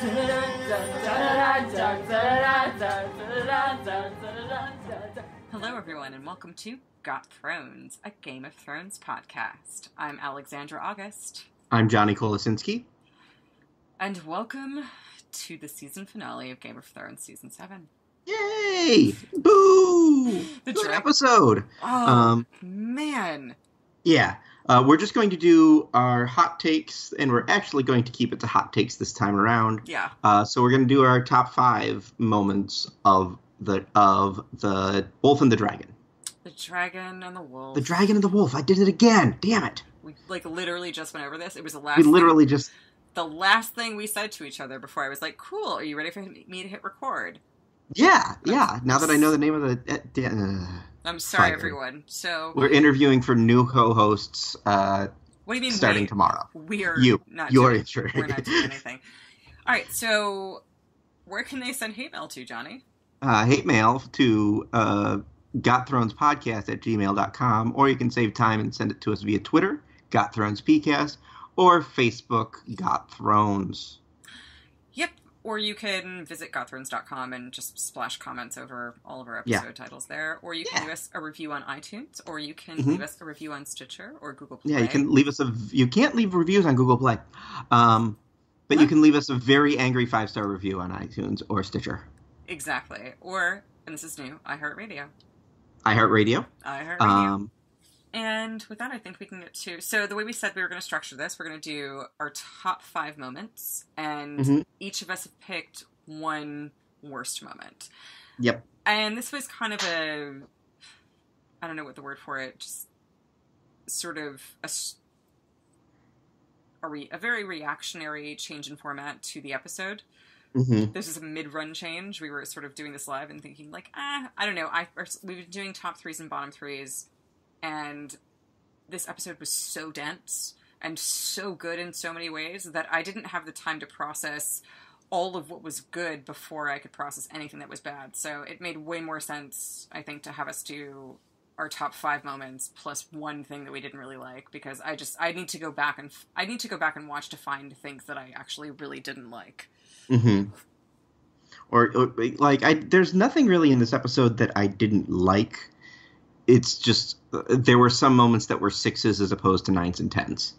Hello, everyone, and welcome to Got Thrones, a Game of Thrones podcast. I'm Alexandra August. I'm Johnny Kolasinski. And welcome to the season finale of Game of Thrones Season 7. Yay! Boo! Good episode! Oh, man. Yeah. We're just going to do our hot takes, and we're actually going to keep it to hot takes this time around. Yeah. So we're going to do our top 5 moments of the Wolf and the Dragon. The Dragon and the Wolf. The Dragon and the Wolf. I did it again. Damn it. We, literally just went over this. It was the last the last thing we said to each other before I was like, cool, are you ready for me to hit record? Yeah. Now that I know the name of the... I'm sorry, everyone. So we're interviewing for new co-hosts. What do you mean? Starting tomorrow. You're not doing anything. All right. So where can they send hate mail to, Johnny? Hate mail to gotthronespodcast@gmail.com, or you can save time and send it to us via Twitter, GotThronesPcast, or Facebook, Got Thrones. Yep. Or you can visit gotthrones.com and just splash comments over all of our episode titles there. Or you can leave us a review on iTunes, or you can leave us a review on Stitcher or Google Play. Yeah, you can leave us you can't leave reviews on Google Play. But you can leave us a very angry 5-star review on iTunes or Stitcher. Exactly. Or, and this is new, iHeartRadio. iHeartRadio. And with that, I think we can get to... So the way we said we were going to structure this, we're going to do our top 5 moments, and each of us have picked one worst moment. Yep. And this was kind of I don't know what the word for it, just sort of a very reactionary change in format to the episode. Mm-hmm. This is a mid-run change. We were sort of doing this live and thinking, like, I don't know. We've been doing top 3s and bottom 3s, and this episode was so dense and so good in so many ways that I didn't have the time to process all of what was good before I could process anything that was bad. So it made way more sense, I think, to have us do our top 5 moments plus one thing that we didn't really like, because I need to go back and watch to find things that I actually really didn't like. Mm-hmm. Or there's nothing really in this episode that I didn't like. It's just there were some moments that were 6s as opposed to 9s and 10s.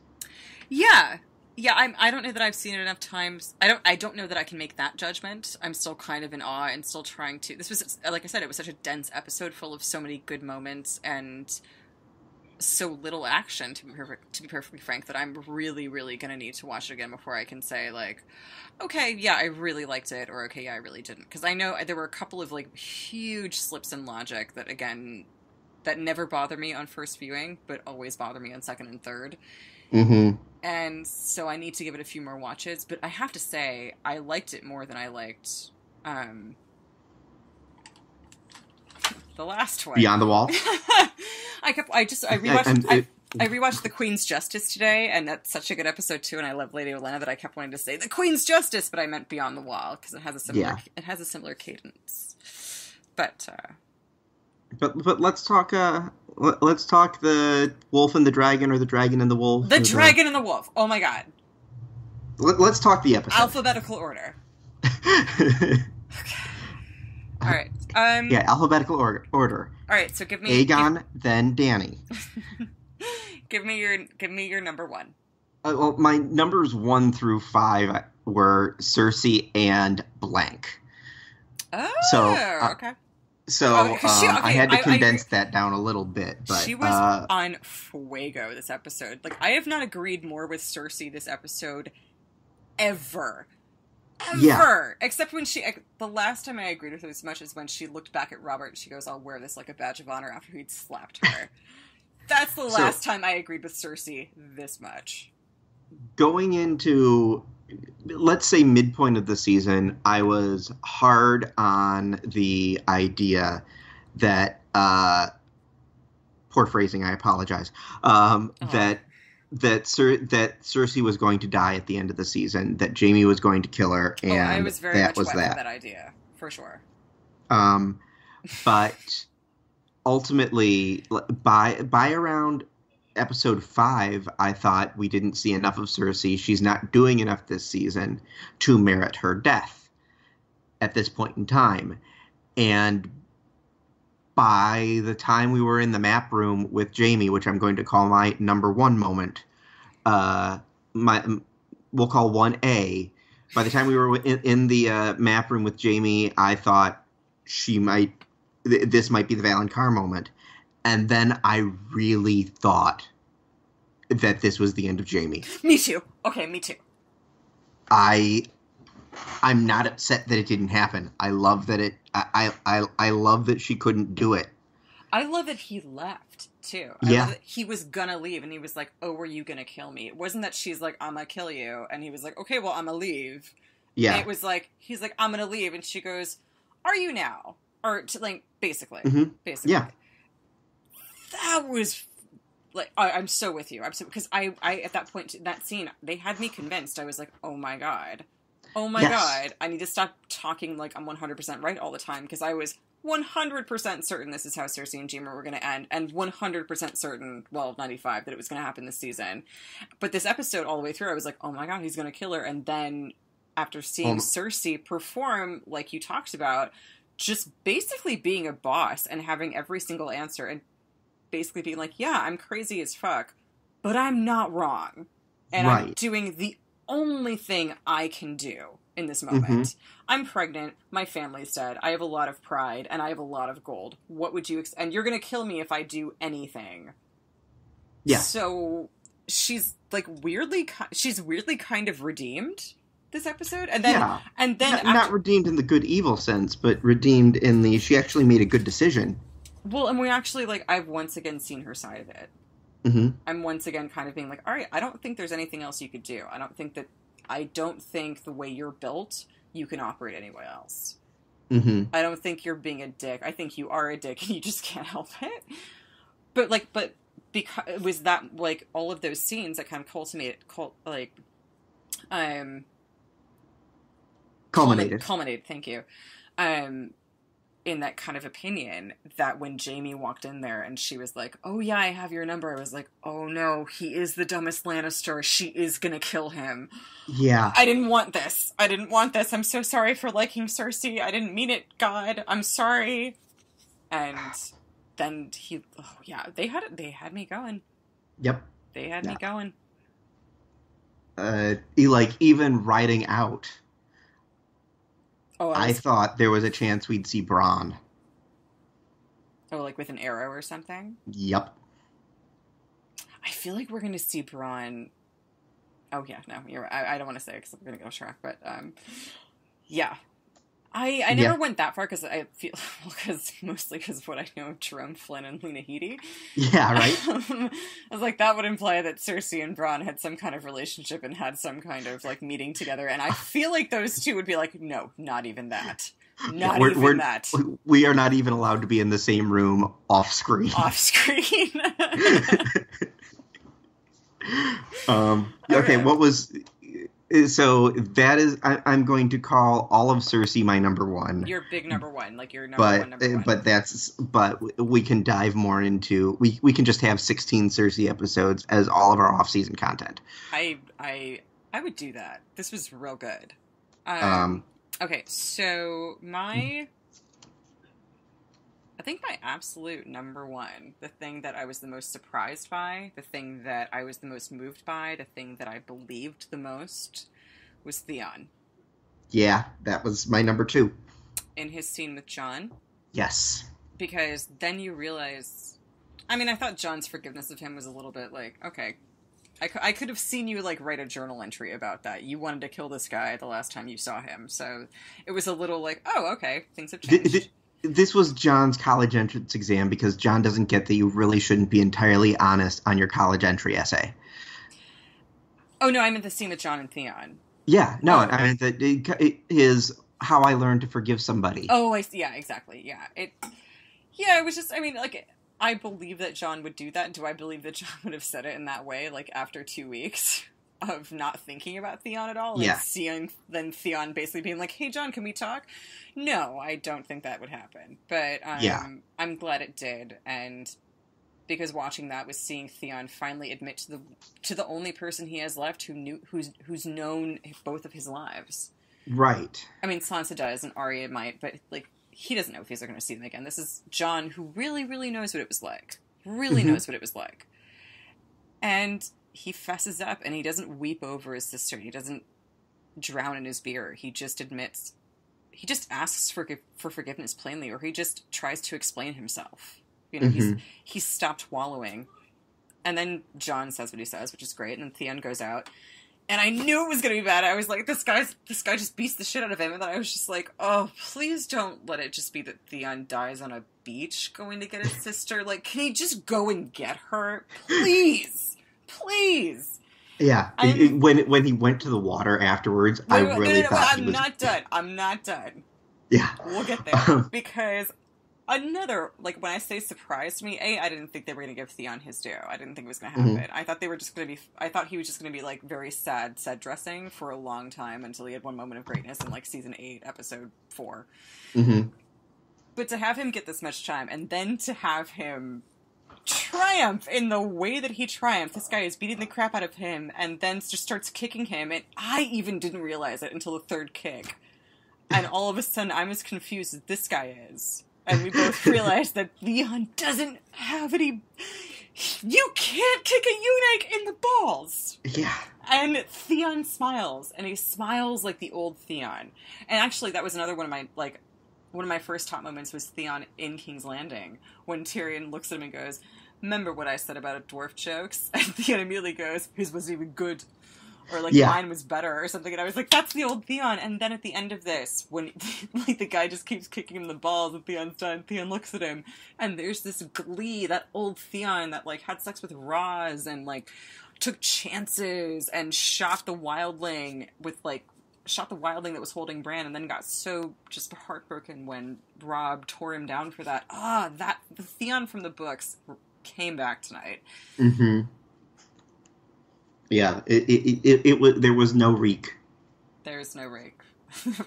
Yeah. I don't know that I've seen it enough times. I don't know that I can make that judgment. I'm still kind of in awe and still trying to. This was, like I said, it was such a dense episode full of so many good moments and so little action, to be perfectly frank, that I'm really, really going to need to watch it again before I can say, like, okay, yeah, I really liked it, or okay, yeah, I really didn't. Because I know there were a couple of, like, huge slips in logic that, again, that never bother me on first viewing, but always bother me on second and third. Mm-hmm. And so I need to give it a few more watches, but I have to say, I liked it more than I liked, the last one. Beyond the Wall? I rewatched The Queen's Justice today, and that's such a good episode too, and I love Lady Olenna that I kept wanting to say The Queen's Justice, but I meant Beyond the Wall, because it has a similar cadence. But let's talk the Wolf and the Dragon, or the Dragon and the Wolf. The Dragon and the Wolf. Oh my god. Let's talk the episode. Alphabetical order. Okay. All right. Alphabetical order. All right, so give me Aegon, then Dany. give me your number 1. Well, my numbers 1 through 5 were Cersei and blank. Oh, okay. So I had to condense that down a little bit. But she was on fuego this episode. Like, I have not agreed more with Cersei this episode ever. Yeah. Except when the last time I agreed with her as much is when she looked back at Robert and she goes, I'll wear this like a badge of honor, after he'd slapped her. That's the last time I agreed with Cersei this much. Going into, let's say, midpoint of the season, I was hard on the idea that, poor phrasing, I apologize, that Cersei was going to die at the end of the season, that Jaime was going to kill her, and I was very much wet for that idea, for sure. But ultimately, by around episode 5, I thought we didn't see enough of Cersei. She's not doing enough this season to merit her death at this point in time. And by the time we were in the map room with Jamie, which I'm going to call my number 1 moment, we'll call 1A. By the time we were in the map room with Jamie, I thought this might be the Valonqar moment. And then I really thought that this was the end of Jamie. Me too. Okay, me too. I'm not upset that it didn't happen. I love that I love that she couldn't do it. I love that he left too. I love that he was gonna leave and he was like, "Oh, were you gonna kill me?" It wasn't that she's like, "I'm gonna kill you," and he was like, "Okay, well, I'm gonna leave." Yeah. And it was like he's like, "I'm gonna leave," and she goes, "Are you now?" Or like basically. Yeah. That was like I'm so with you. I'm so because I at that point in that scene they had me convinced. I was like, oh my god, I need to stop talking like I'm 100% right all the time because I was 100% certain this is how Cersei and Jaime were going to end, and 100% certain, well, 95 that it was going to happen this season. But this episode all the way through, I was like, oh my god, he's going to kill her. And then after seeing Cersei perform like you talked about, just basically being a boss and having every single answer and basically being like, yeah, I'm crazy as fuck, but I'm not wrong. And I'm doing the only thing I can do in this moment. I'm pregnant, my family's dead, I have a lot of pride, and I have a lot of gold. What would you... and you're gonna kill me if I do anything. Yeah. So, she's, like, weirdly kind of redeemed this episode, and then... and then not redeemed in the good-evil sense, but redeemed in the... she actually made a good decision. Well, and we actually, like, I've once again seen her side of it. I'm once again kind of being like, all right, I don't think there's anything else you could do. I don't think the way you're built, you can operate anywhere else. I don't think you're being a dick. I think you are a dick and you just can't help it. But because it was that, like, all of those scenes that kind of culminated, thank you. In that kind of opinion that when Jamie walked in there and she was like, oh yeah, I have your number, I was like, oh no, he is the dumbest Lannister. She is gonna kill him. Yeah. I didn't want this. I'm so sorry for liking Cersei. I didn't mean it, God. I'm sorry. And then they had me going. Yep. They had me going. Even riding out. Oh, I thought there was a chance we'd see Bronn. Oh, like with an arrow or something? Yep. I feel like we're going to see Bronn... Oh, yeah, no, you're right. I don't want to say it because we're going to go Shrek, but, yeah. I never went that far because I feel... mostly because of what I know of Jerome Flynn and Lena Headey. Yeah, right? I was like, that would imply that Cersei and Bronn had some kind of relationship and had some kind of, like, meeting together, and I feel like those two would be like, no, not even that. Not even that. We are not even allowed to be in the same room off-screen. Off-screen. Okay, what was... So that is, I'm going to call all of Cersei my number 1. Your big number 1, like your number one. But we can dive more into, we can just have 16 Cersei episodes as all of our off-season content. I would do that. This was real good. Okay, so I think my absolute number 1, the thing that I was the most surprised by, the thing that I was the most moved by, the thing that I believed the most, was Theon. Yeah, that was my number 2. In his scene with Jon. Yes. Because then you realize... I mean, I thought Jon's forgiveness of him was a little bit like, okay, I could have seen you, like, write a journal entry about that. You wanted to kill this guy the last time you saw him, so it was a little like, oh, okay, things have changed. This was Jon's college entrance exam because Jon doesn't get that you really shouldn't be entirely honest on your college entry essay. Oh, no, I meant the scene with Jon and Theon. Yeah, no, I meant that it is how I learned to forgive somebody. Oh, I see. Yeah, exactly. Yeah. It was just, I mean, like, I believe that Jon would do that. Do I believe that Jon would have said it in that way, like, after 2 weeks of not thinking about Theon at all? Like, seeing then Theon basically being like, hey, Jon, can we talk? No, I don't think that would happen. But I'm glad it did. And because watching that was seeing Theon finally admit to the only person he has left who's known both of his lives. Right. I mean, Sansa does, and Arya might, but, like, he doesn't know if he's ever going to see them again. This is Jon, who really, really knows what it was like. Really knows what it was like. And he fesses up, and he doesn't weep over his sister. He doesn't drown in his beer. He just admits... He just asks for forgiveness plainly, or he just tries to explain himself. You know, he's stopped wallowing. And then Jon says what he says, which is great, and then Theon goes out. And I knew it was going to be bad. I was like, this guy just beats the shit out of him. And then I was just like, oh, please don't let it just be that Theon dies on a beach going to get his sister. Like, can he just go and get her? Please. Please. Yeah. When he went to the water afterwards, I really thought he was... I'm not done. Yeah. We'll get there. Because another, like, when I say surprised me, I didn't think they were going to give Theon his due. I didn't think it was going to happen. I thought I thought he was just going to be, like, very sad set dressing for a long time until he had one moment of greatness in, like, season 8, episode 4. But to have him get this much time, and then to have him triumph in the way that he triumphed. This guy is beating the crap out of him, and then just starts kicking him, and I even didn't realize it until the third kick. And all of a sudden, I'm as confused as this guy is. And we both realized that Theon doesn't have any... You can't kick a eunuch in the balls! Yeah. And Theon smiles, and he smiles like the old Theon. And actually, that was another one of my first top moments was Theon in King's Landing, when Tyrion looks at him and goes, remember what I said about dwarf jokes? And Theon immediately goes, his was even good. Or, like, mine was better, or something. And I was like, that's the old Theon. And then at the end of this, when, like, the guy just keeps kicking him in the balls and Theon's done, Theon looks at him, and there's this glee, that old Theon that, like, had sex with Roz and, like, took chances and shot the wildling that was holding Bran, and then got so just heartbroken when Robb tore him down for that. The Theon from the books came back tonight. Yeah, it was. There was no Reek. There's no Reek.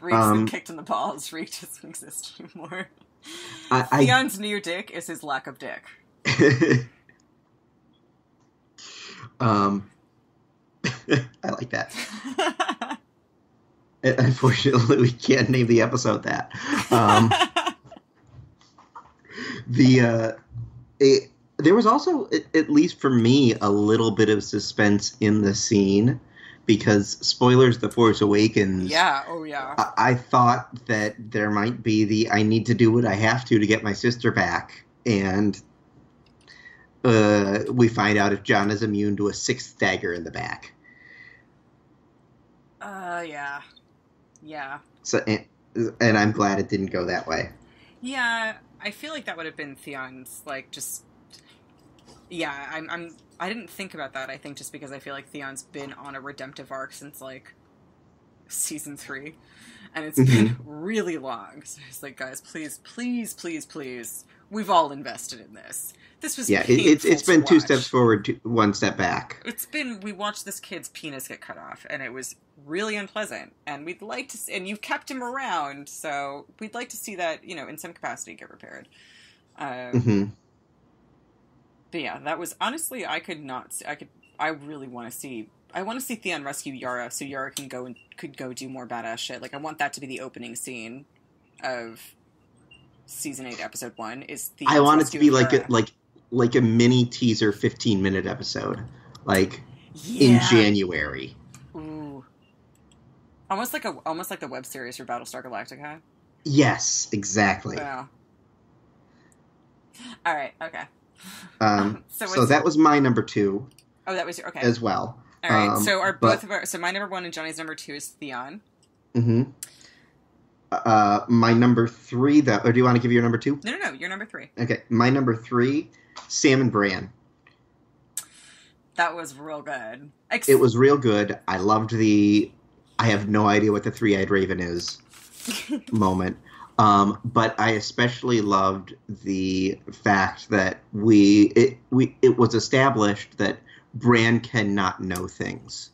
Reek's been kicked in the balls. Reek doesn't exist anymore. Theon's new dick is his lack of dick. I like that. Unfortunately, we can't name the episode that. There was also, at least for me, a little bit of suspense in the scene, because, spoilers, The Force Awakens. Yeah, oh yeah. I thought that there might be I need to do what I have to get my sister back, and we find out if Jon is immune to a 6th dagger in the back. Yeah. Yeah. So, and I'm glad it didn't go that way. Yeah, I feel like that would have been Theon's, like, just... Yeah, I didn't think about that, I think, just because I feel like Theon's been on a redemptive arc since, like, season 3. And it's been really long. So it's like, guys, please, please, please, please. We've all invested in this. This was it's been 2 steps forward, 1 step back. We watched this kid's penis get cut off, and it was really unpleasant. And we'd like to and you've kept him around, so we'd like to see that, you know, in some capacity get repaired. But yeah, that was, honestly, I really want to see, I want to see Theon rescue Yara, so Yara could go do more badass shit. Like, I want that to be the opening scene of season 8, episode 1, is Theon. I want it to be like a mini teaser 15-minute episode, like, in January. Ooh. Almost like the web series for Battlestar Galactica. Yes, exactly. Yeah. All right, okay. So that was my number 2. Oh, that was okay. As well. All right. So my number 1 and Johnny's number 2 is Theon. My number 3, though. Or do you want to give your number 2? No. Your number 3. Okay. My number 3, Sam and Bran. That was real good. It was real good. I loved I have no idea what the 3-eyed raven is moment. But I especially loved the fact that it was established that Bran cannot know things.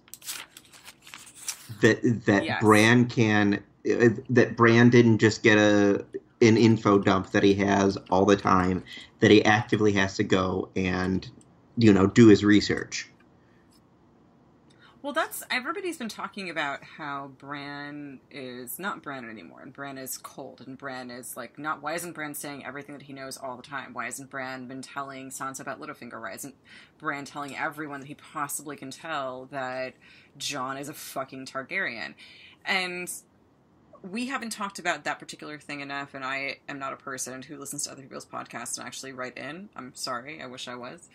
That yes. Bran didn't just get an info dump that he has all the time that he actively has to go and, do his research. Well, everybody's been talking about how Bran is not Bran anymore, and Bran is cold, and Bran is not. Why isn't Bran saying everything that he knows all the time? Why hasn't Bran been telling Sansa about Littlefinger? Why isn't Bran telling everyone that he possibly can tell that Jon is a fucking Targaryen? And we haven't talked about that particular thing enough, and I am not a person who listens to other people's podcasts and actually write in. I'm sorry, I wish I was.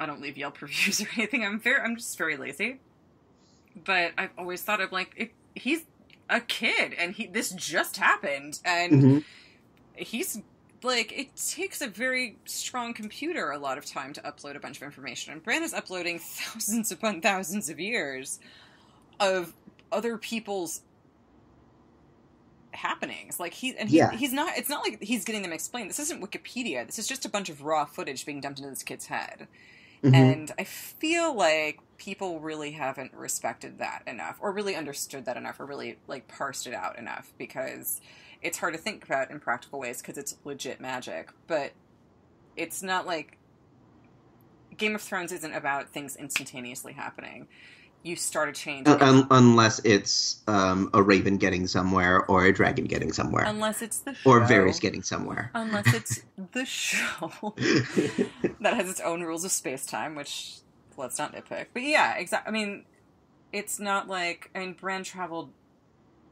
I don't leave Yelp reviews or anything. I'm just very lazy. But I've always thought of he's a kid and this just happened, and he's it takes a very strong computer a lot of time to upload a bunch of information, and Bran is uploading thousands upon thousands of years of other people's happenings. He's not. It's not like he's getting them explained. This isn't Wikipedia. This is just a bunch of raw footage being dumped into this kid's head. And I feel like people really haven't respected that enough, or really understood that enough, or really parsed it out enough, because it's hard to think about in practical ways because it's legit magic. But it's not like Game of Thrones isn't about things instantaneously happening. You start a change. Unless it's a raven getting somewhere or a dragon getting somewhere. Unless it's the show. Or Varys getting somewhere. Unless it's the show. That has its own rules of space-time, which, let's not nitpick. But yeah, exactly. I mean, it's not Bran traveled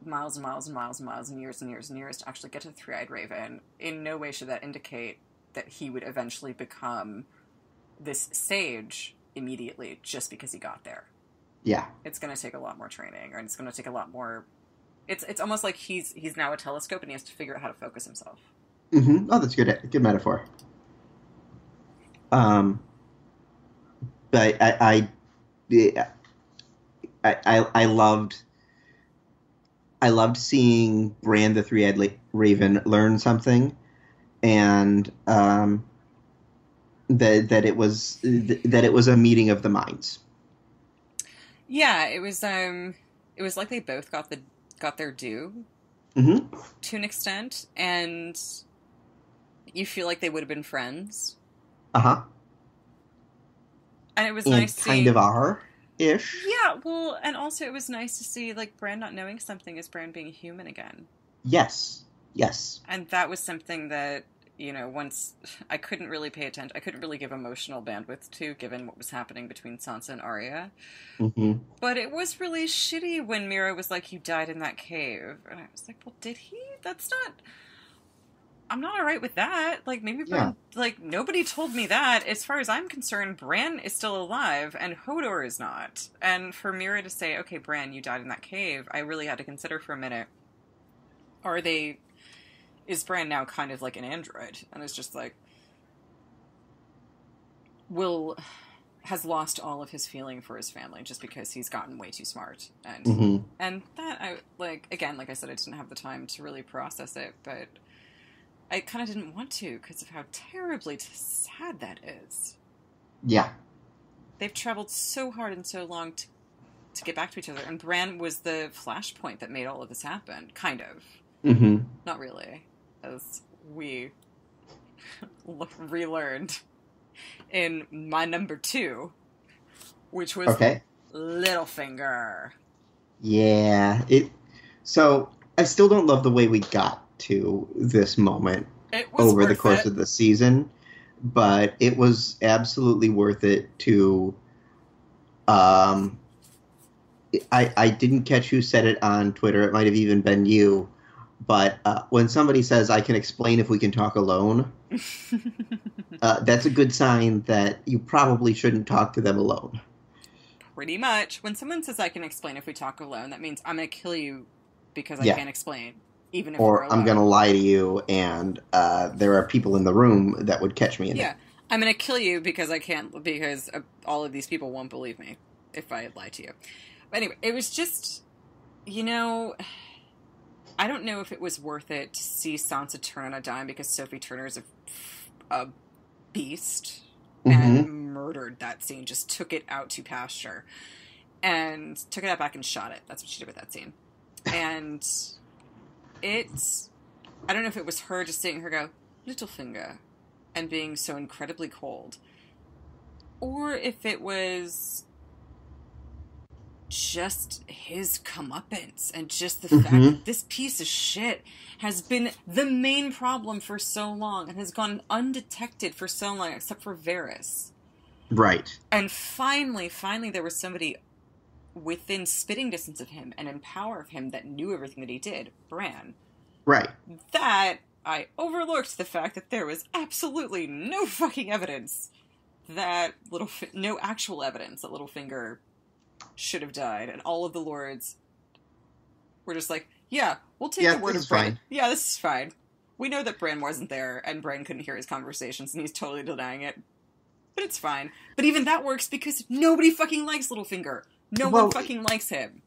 miles and miles and miles and miles and years and years and years to actually get to the Three-Eyed Raven. In no way should that indicate that he would eventually become this sage immediately just because he got there. Yeah. It's going to take a lot more training, or it's going to take a lot more... It's almost like he's now a telescope and he has to figure out how to focus himself. Mm-hmm. Oh, that's good metaphor. But I loved seeing Bran the Three-Eyed Raven learn something, and that it was a meeting of the minds. Yeah, it was like they both got their due to an extent, and you feel like they would have been friends. Uh-huh. And it was nice to see... kind of are-ish. Yeah, well, and also it was nice to see, Bran not knowing something is Bran being human again. Yes. And that was something that, once I couldn't really pay attention, I couldn't really give emotional bandwidth to, given what was happening between Sansa and Arya. Mm-hmm. But it was really shitty when Mira was like, you died in that cave. And I was like, well, did he? That's not... I'm not alright with that. Maybe Bran... Yeah. Nobody told me that. As far as I'm concerned, Bran is still alive, and Hodor is not. And for Mira to say, okay, Bran, you died in that cave, I really had to consider for a minute. Is Bran now kind of like an android? And it's just Will has lost all of his feeling for his family just because he's gotten way too smart. And and that, again, like I said, I didn't have the time to really process it, but I kind of didn't want to because of how terribly sad that is. Yeah. They've traveled so hard and so long to get back to each other, and Bran was the flashpoint that made all of this happen, kind of. Mm-hmm. Not really, as we relearned in my number 2, which was Littlefinger. Yeah. So I still don't love the way we got to this moment over the course of the season, but it was absolutely worth it to... I didn't catch who said it on Twitter. It might have even been you. But when somebody says, I can explain if we can talk alone, that's a good sign that you probably shouldn't talk to them alone. Pretty much. When someone says, I can explain if we talk alone, that means I'm going to kill you because I can't explain, even if we're alone. I'm going to lie to you, and there are people in the room that would catch me in it. Yeah, I'm going to kill you because I can't, because all of these people won't believe me if I lie to you. But anyway, it was just, I don't know if it was worth it to see Sansa turn on a dime because Sophie Turner's a beast and murdered that scene, just took it out to pasture and took it out back and shot it. That's what she did with that scene. And I don't know if it was her just seeing her go, Littlefinger, and being so incredibly cold, or if it was just his comeuppance and just the fact that this piece of shit has been the main problem for so long and has gone undetected for so long, except for Varys. Right. And finally there was somebody within spitting distance of him and in power of him that knew everything that he did, Bran. Right. That I overlooked the fact that there was absolutely no fucking evidence that no actual evidence that Littlefinger should have died, and all of the lords were just like, yeah, we'll take the word of Bran. Fine. Yeah, this is fine. We know that Bran wasn't there, and Bran couldn't hear his conversations, and he's totally denying it. But it's fine. But even that works because nobody fucking likes Littlefinger. No one fucking likes him.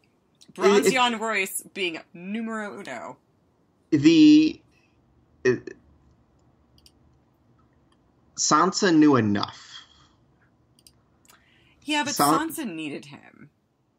Bronzion Royce being numero uno. Sansa knew enough. Yeah, but Sansa needed him.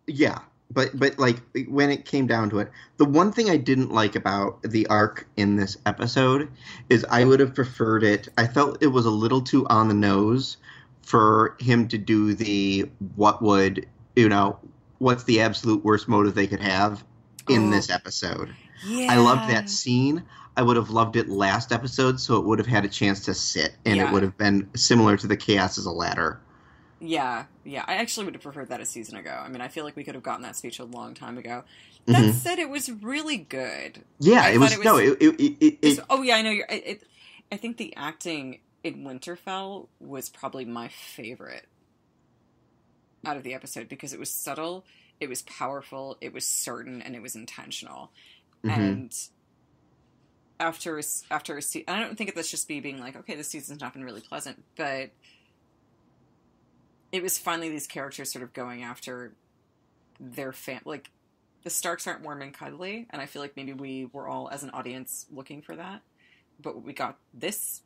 Yeah, but like when it came down to it, the one thing I didn't like about the arc in this episode is I would have preferred it. I felt it was a little too on the nose for him to do the what's the absolute worst motive they could have in this episode. Yeah. I loved that scene. I would have loved it last episode, so it would have had a chance to sit, and it would have been similar to the Chaos as a Ladder. Yeah. I actually would have preferred that a season ago. I mean, I feel like we could have gotten that speech a long time ago. That said, it was really good. Yeah, I think the acting in Winterfell was probably my favorite out of the episode because it was subtle, it was powerful, it was certain, and it was intentional. And after a season, I don't think that's just me being like, okay, this season's not been really pleasant, but it was finally these characters sort of going after their like, the Starks aren't warm and cuddly, and I feel like maybe we were all, as an audience, looking for that. But what we got this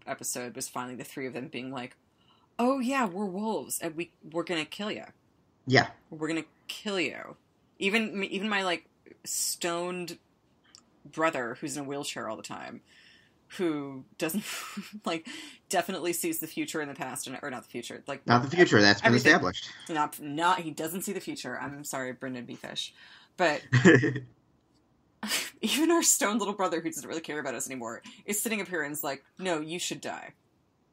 episode was finally the three of them being like, oh yeah, we're wolves, and we're gonna kill you. Yeah. We're gonna kill you. Even my, like, stoned brother who's in a wheelchair all the time, who doesn't like definitely sees the future in the past, or not the future, like not the future. That's been established. Not he doesn't see the future. I'm sorry, Brendan B. Fish, but even our stoned little brother who doesn't really care about us anymore is sitting up here and is like, no, you should die.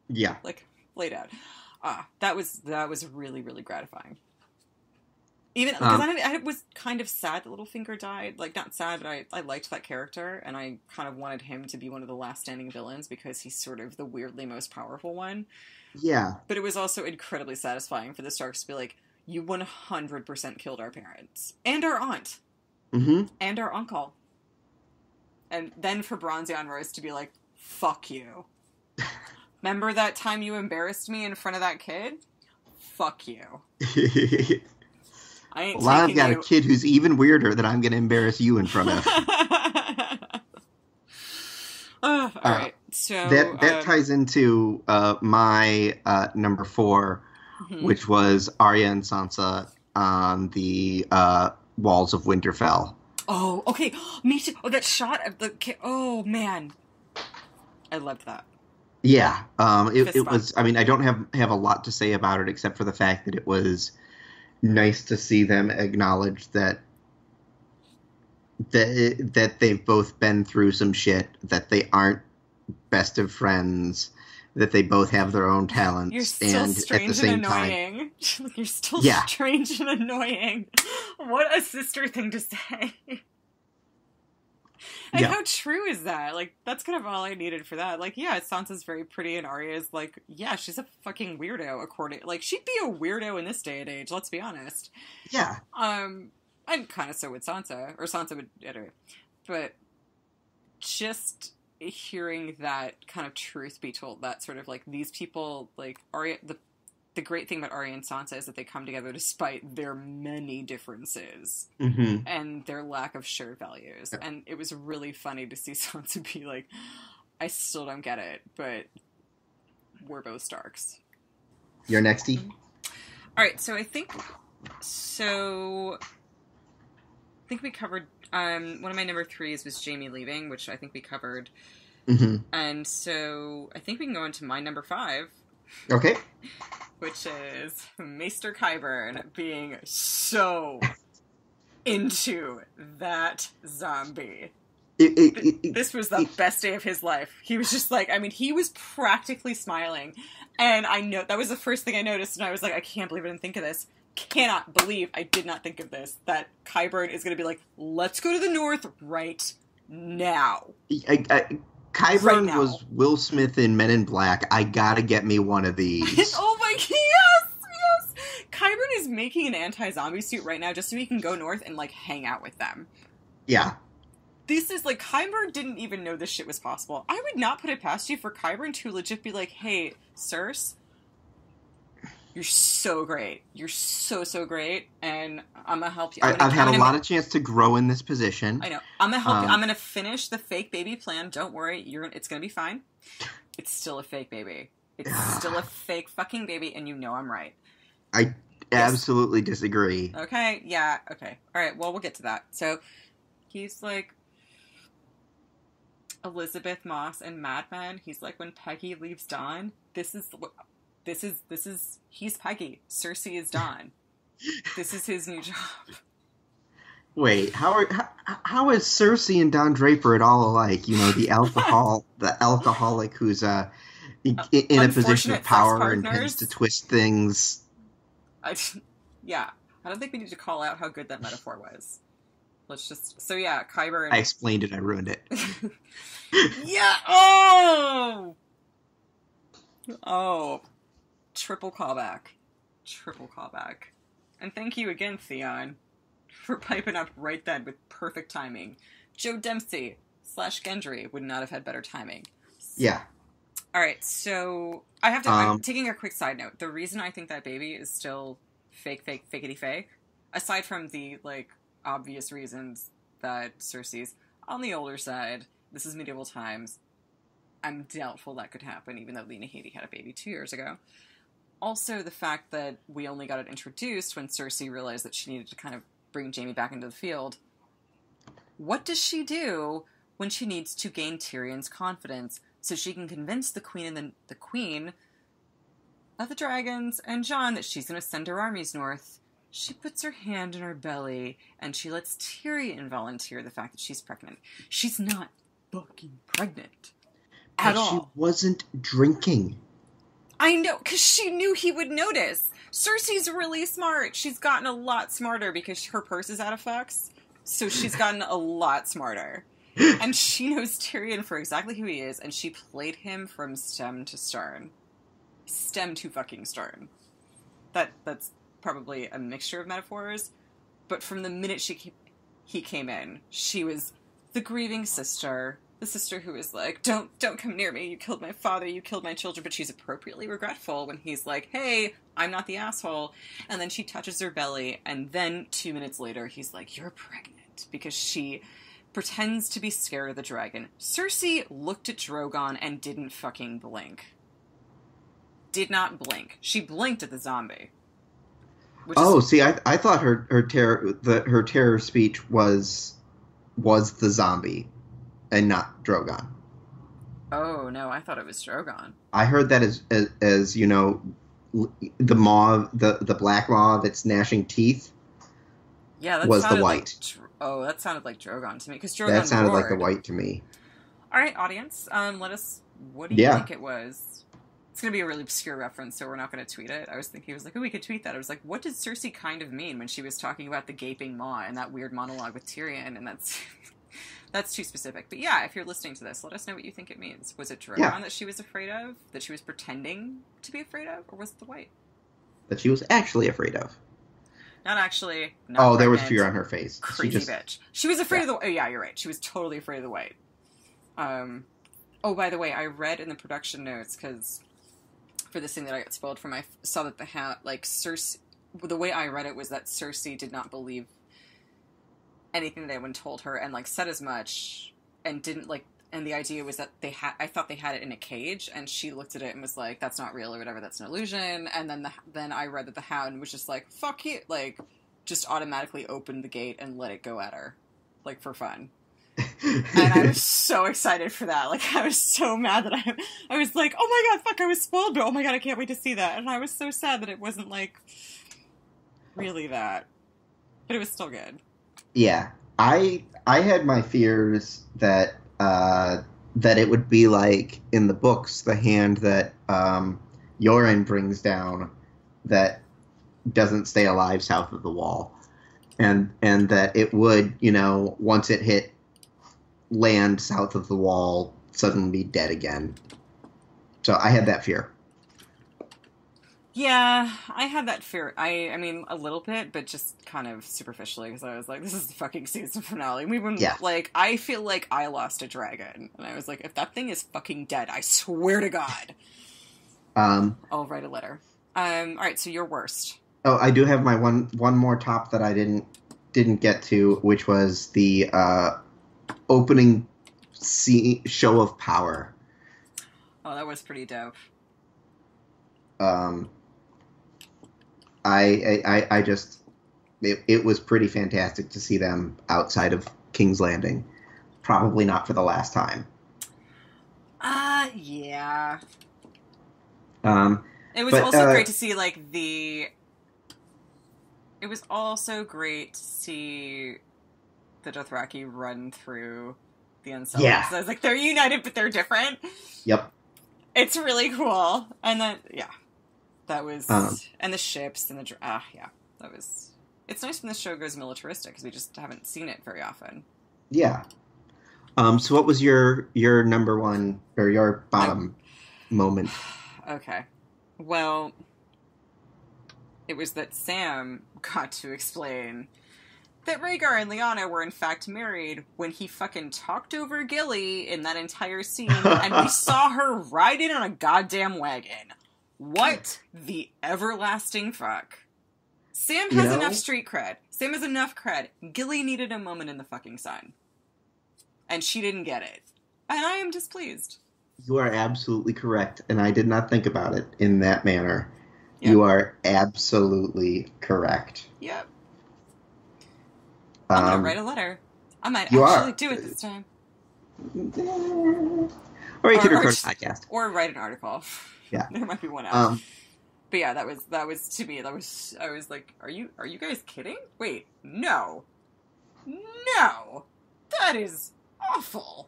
Yeah, like laid out. That was really, really gratifying. Even because I was kind of sad that Littlefinger died. Like, not sad, but I liked that character, and I kind of wanted him to be one of the last standing villains because he's sort of the weirdly most powerful one. Yeah. But it was also incredibly satisfying for the Starks to be like, you 100% killed our parents. And our aunt. And our uncle. And then for Bronzion Royce to be like, fuck you. Remember that time you embarrassed me in front of that kid? Fuck you. I've got a kid who's even weirder that I'm going to embarrass you in front of. All right. So that ties into my number 4, which was Arya and Sansa on the walls of Winterfell. Oh, okay. Me too. Oh, that shot of the kid. Oh, man. I loved that. Yeah. It was, I mean, I don't have a lot to say about it except for the fact that it was nice to see them acknowledge that they've both been through some shit, that they aren't best of friends, that they both have their own talents. You're still and strange at the same and annoying. Time, you're still strange and annoying. What a sister thing to say. And how true is that? Like, that's kind of all I needed for that. Like, yeah, Sansa's very pretty, and Arya's like, yeah, she's a fucking weirdo, like, she'd be a weirdo in this day and age, let's be honest. Yeah. And kind of so would Sansa, or Sansa would, anyway. But just hearing that kind of truth be told, that sort of, like, these people, like, Arya, the great thing about Arya and Sansa is that they come together despite their many differences and their lack of shared values. Yeah. And it was really funny to see Sansa be like, I still don't get it, but we're both Starks. Your nextie? All right, so I think... So... think we covered, one of my number 3s was Jamie leaving, which I think we covered. Mm-hmm. And so I think we can go into my number 5. Okay. Which is Maester Qyburn being so into that zombie. This was the best day of his life. He was just like, I mean, he was practically smiling. And I know, that was the first thing I noticed, and I was like, I can't believe I didn't think of this. Cannot believe I did not think of this. That Qyburn is going to be like, let's go to the north right now. Qyburn right was Will Smith in Men in Black. I gotta get me one of these. Oh my, yes! Qyburn is making an anti-zombie suit right now just so he can go north and, like, hang out with them. Yeah. This is, like, Qyburn didn't even know this shit was possible. I would not put it past you for Qyburn to legit be like, hey, Circe, you're so great. You're so, so great, and I'm gonna help you. I've had a lot of chance to grow in this position. I know. I'm gonna help you. I'm gonna finish the fake baby plan. Don't worry. It's gonna be fine. It's still a fake baby. It's still a fake fucking baby, and you know I'm right. I absolutely disagree. Okay, yeah, okay. Alright, well, we'll get to that. So, he's like, Elizabeth Moss and Mad Men. He's like, when Peggy leaves Dawn, he's Peggy. Cersei is Dawn. This is his new job. Wait, how is Cersei and Don Draper at all alike? You know, the alcoholic who's in a position of power and tends to twist things. I don't think we need to call out how good that metaphor was. Let's just... So yeah, Qyburn... I explained it, I ruined it. Yeah! Oh! Oh. Triple callback. And thank you again, Theon, for piping up right then with perfect timing. Joe Dempsey / Gendry would not have had better timing. Yeah. Alright, so I have to... I'm taking a quick side note. The reason I think that baby is still fakety fake, aside from the, like, obvious reasons that Cersei's on the older side, this is medieval times, I'm doubtful that could happen, even though Lena Headey had a baby 2 years ago. Also, the fact that we only got it introduced when Cersei realized that she needed to kind of bring Jaime back into the field. What does she do when she needs to gain Tyrion's confidence so she can convince the Queen and the Queen of the Dragons and Jon that she's going to send her armies north? She puts her hand in her belly and she lets Tyrion volunteer the fact that she's pregnant. She's not fucking pregnant at all. She wasn't drinking. I know, because she knew he would notice. Cersei's really smart. She's gotten a lot smarter because her purse is out of fucks. So she's gotten a lot smarter. And she knows Tyrion for exactly who he is, and she played him from stem to stern. Stem to fucking stern. That's probably a mixture of metaphors, but from the minute he came in, she was the grieving sister, the sister who is like, don't come near me, you killed my father, you killed my children, but she's appropriately regretful when he's like, hey, I'm not the asshole, and then she touches her belly, and then 2 minutes later, he's like, you're pregnant, because she pretends to be scared of the dragon. Cersei looked at Drogon and didn't fucking blink. Did not blink. She blinked at the zombie. See, I thought her terror speech was the zombie, and not Drogon. Oh no, I thought it was Drogon. I heard that as you know, the maw, the black maw that's gnashing teeth. Yeah, that was sounded the white. That sounded like Drogon to me because Drogon. That sounded roared. like the white to me. All right, audience, let us. What do you think it was? It's going to be a really obscure reference, so we're not going to tweet it. I was thinking, oh, we could tweet that. I was like, what did Cersei kind of mean when she was talking about the gaping maw and that weird monologue with Tyrion? And that's too specific. But yeah, if you're listening to this, let us know what you think it means. Was it Drogon that she was afraid of? That she was pretending to be afraid of? Or was it the white? That she was actually afraid of. Not actually. Not there was fear on her face. Crazy bitch. She was afraid of the... Oh, yeah, you're right. She was totally afraid of the white. Oh, by the way, I read in the production notes, because... for this thing that I got spoiled from, I saw that Cersei, the way I read it was that Cersei did not believe anything that anyone told her, and, said as much, and didn't, and the idea was that I thought they had it in a cage, and she looked at it and was like, that's not real, or whatever, that's an illusion, and then I read that the Hound was just like, fuck you, just automatically opened the gate and let it go at her, like, for fun. And I was so excited for that. Like, I was so mad that I was like, oh my god, fuck, I was spoiled, but oh my god, I can't wait to see that. And I was so sad that it wasn't, like, really that. But it was still good. Yeah. I had my fears that that it would be like in the books, the hand that Yoren brings down that doesn't stay alive south of the wall. And that it would, you know, once it hit land south of the wall, suddenly be dead again. So I had that fear. Yeah, I had that fear. I mean, a little bit, but just kind of superficially, because I was like, this is the fucking season finale. We wouldn't, like, I feel like I lost a dragon. And I was like, if that thing is fucking dead, I swear to God. I'll write a letter. Alright, so your worst. Oh, I do have my one more top that I didn't get to, which was the opening show of power. Oh, that was pretty dope. I just it was pretty fantastic to see them outside of King's Landing. Probably not for the last time. Yeah. It was but, also great to see, like, it was also great to see the Dothraki run through the Unsullied. Yeah. So I was like, they're united, but they're different. Yep. It's really cool. And then, yeah. That was... and the ships and the... yeah. That was... It's nice when the show goes militaristic, because we just haven't seen it very often. Yeah. So what was your number one, or your bottom moment? Okay. Well, it was that Sam got to explain that Rhaegar and Lyanna were in fact married when he fucking talked over Gilly in that entire scene, and we saw her ride in on a goddamn wagon. What the everlasting fuck? Sam has enough street cred. Sam has enough cred. Gilly needed a moment in the fucking sun. And she didn't get it. And I am displeased. You are absolutely correct, and I did not think about it in that manner. Yep. You are absolutely correct. Yep. I'm going to write a letter. I might actually do it this time. Or you could record a podcast. Or write an article. Yeah. There might be one out. But yeah, that was to me, I was like, are you guys kidding? Wait, no. No! That is awful.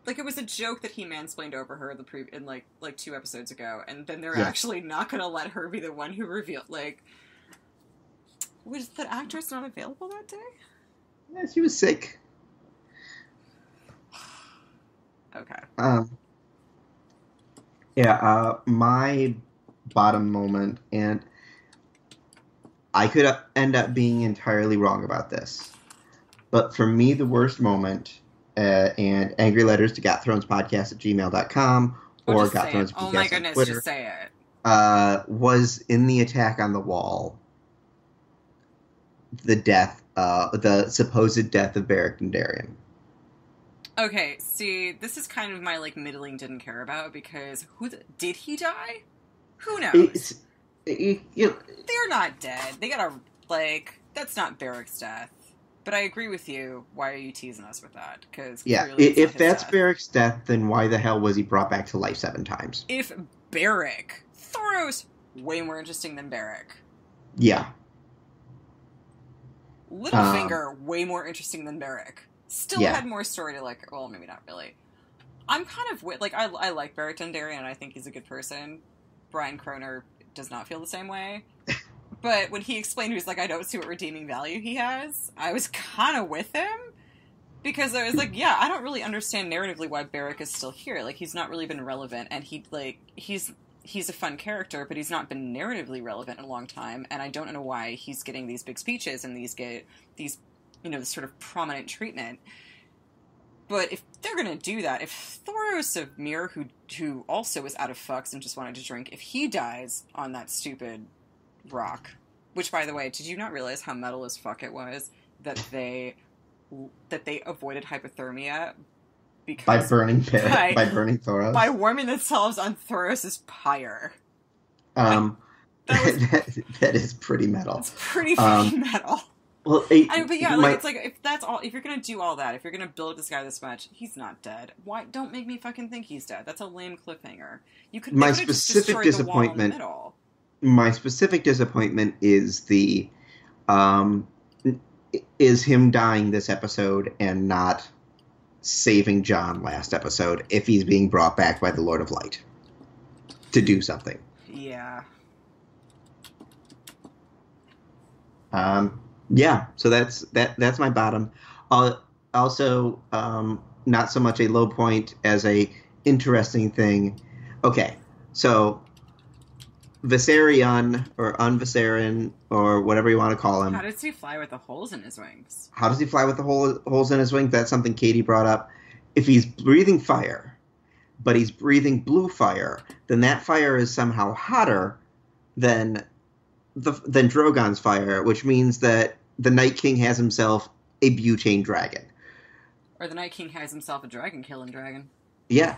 Like, it was a joke that he mansplained over her in like 2 episodes ago, and then they're actually not gonna let her be the one who revealed, like... Was that actress not available that day? Yeah, she was sick. Okay. My bottom moment, and I could end up being entirely wrong about this, but for me, the worst moment, and angry letters to gotthronespodcast@gmail.com or gotthronespodcast oh my goodness, on Twitter, just say it. was in the attack on the wall. The supposed death of Beric Dondarrion. Okay, see, this is kind of my, like, middling didn't care about, because did he die? Who knows? They're not dead. They gotta, like, that's not Beric's death. But I agree with you. Why are you teasing us with that? Because if that's Beric's death, then why the hell was he brought back to life 7 times? If Beric, Thoros, way more interesting than Beric. Yeah. Littlefinger, way more interesting than Beric. Still had more story to, like, well, maybe not really. I'm kind of, like, I like Beric Dondarrion, and I think he's a good person. Brian Croner does not feel the same way. But when he explained, he was like, I don't see what redeeming value he has, I was kind of with him. Because I was like, yeah, I don't really understand narratively why Beric is still here. Like, he's not really been relevant, and he's a fun character, but he's not been narratively relevant in a long time, and I don't know why he's getting these big speeches and these, you know, this sort of prominent treatment. But if they're gonna do that, if Thoros of Myr, who also was out of fucks and just wanted to drink, if he dies on that stupid rock, which, by the way, did you not realize how metal as fuck it was that they avoided hypothermia because by burning Thoros, by warming themselves on Thoros' pyre? That is pretty metal. It's pretty fucking metal. Well, but yeah, like, it's like, if that's all, if you're gonna do all that, if you're gonna build this guy this much, he's not dead. Why? Don't make me fucking think he's dead. That's a lame cliffhanger. You could. My specific disappointment. My specific disappointment is is him dying this episode and not saving John last episode if he's being brought back by the Lord of Light to do something. Yeah. Yeah, so that's my bottom. Also, not so much a low point as a interesting thing. Okay, so Viserion or Unviserion or whatever you want to call him. How does he fly with the holes in his wings? How does he fly with the holes in his wings? That's something Katie brought up. If he's breathing fire, but he's breathing blue fire, then that fire is somehow hotter than Drogon's fire, which means that the Night King has himself a butane dragon. Or the Night King has himself a dragon-killing dragon. Yeah.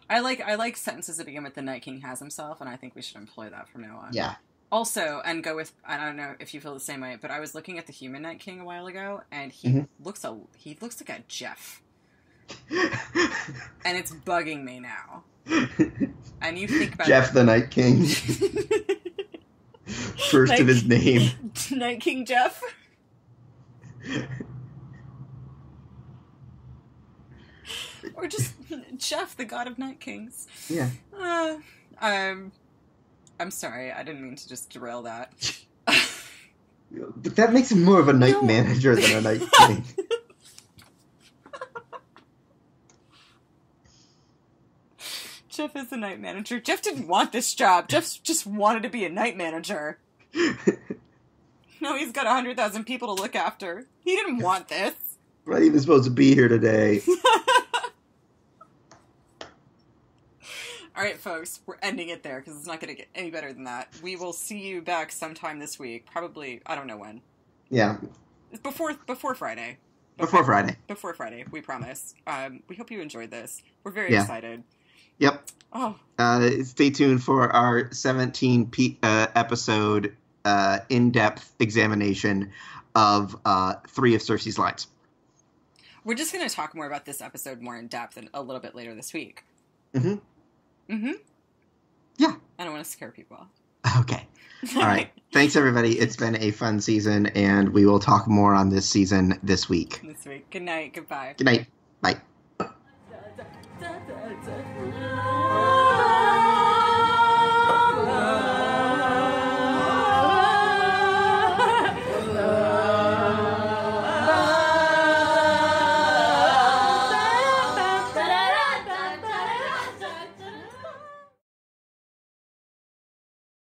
I like sentences that begin with "the Night King has himself," and I think we should employ that from now on. Yeah. Also, and go with, I don't know if you feel the same way, but I was looking at the human Night King a while ago, and he looks like a Jeff. And it's bugging me now. And you think about Jeff the Night King. First of his name. Night King Jeff. Or just Jeff, the god of Night Kings. Yeah. I'm sorry, I didn't mean to just derail that. But that makes him more of a night manager than a Night King. Jeff is the night manager. Jeff didn't want this job. Jeff just wanted to be a night manager. No, he's got 100,000 people to look after. He didn't want this. I'm not even supposed to be here today. All right, folks, we're ending it there because it's not going to get any better than that. We will see you back sometime this week. Probably, I don't know when. Yeah. Before Friday. Before Friday. Before Friday, we promise. We hope you enjoyed this. We're very excited. Yep. Oh. Stay tuned for our 17 episode in-depth examination of 3 of Cersei's lines. We're just going to talk more about this episode more in depth and a little bit later this week. Mm-hmm. Mm-hmm. Yeah. I don't want to scare people. Okay. All right. Thanks, everybody. It's been a fun season, and we will talk more on this season this week. Good night. Goodbye. Good night. Bye.